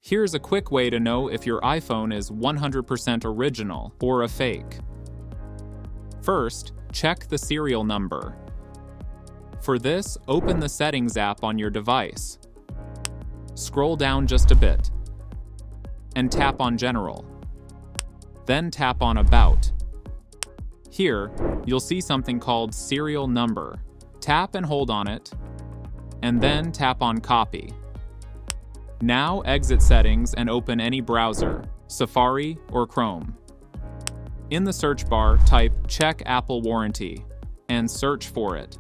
Here's a quick way to know if your iPhone is 100% original or a fake. First, check the serial number. For this, open the Settings app on your device. Scroll down just a bit and tap on General. Then tap on About. Here, you'll see something called Serial Number. Tap and hold on it, and then tap on Copy. Now exit Settings and open any browser, Safari or Chrome. In the search bar, type Check Apple Warranty and search for it.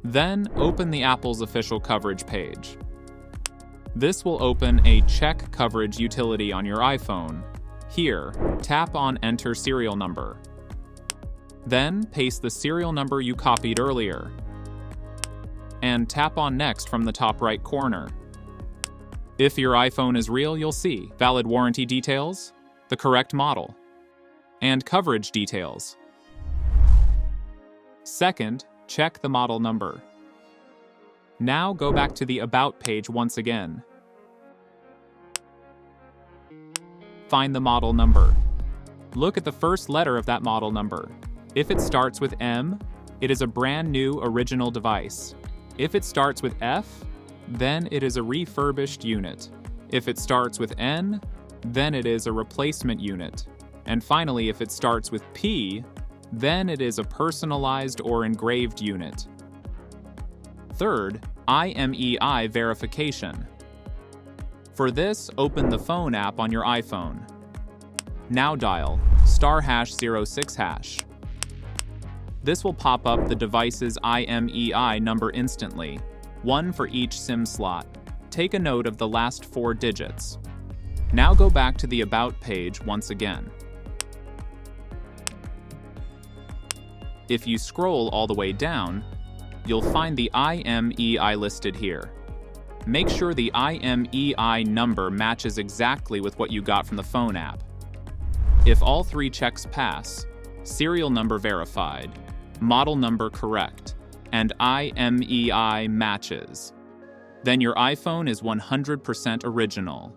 Then open the Apple's official coverage page. This will open a Check Coverage utility on your iPhone. Here, tap on Enter Serial Number. Then paste the serial number you copied earlier, and tap on Next from the top right corner. If your iPhone is real, you'll see valid warranty details, the correct model, and coverage details. Second, check the model number. Now go back to the About page once again. Find the model number. Look at the first letter of that model number. If it starts with M, it is a brand new original device. If it starts with F, then it is a refurbished unit. If it starts with N, then it is a replacement unit. And finally, if it starts with P, then it is a personalized or engraved unit. Third, IMEI verification. For this, open the Phone app on your iPhone. Now dial *#06#. This will pop up the device's IMEI number instantly, one for each SIM slot. Take a note of the last 4 digits. Now go back to the About page once again. If you scroll all the way down, you'll find the IMEI listed here. Make sure the IMEI number matches exactly with what you got from the Phone app. If all 3 checks pass, serial number verified, model number correct, and IMEI matches, then your iPhone is 100% original.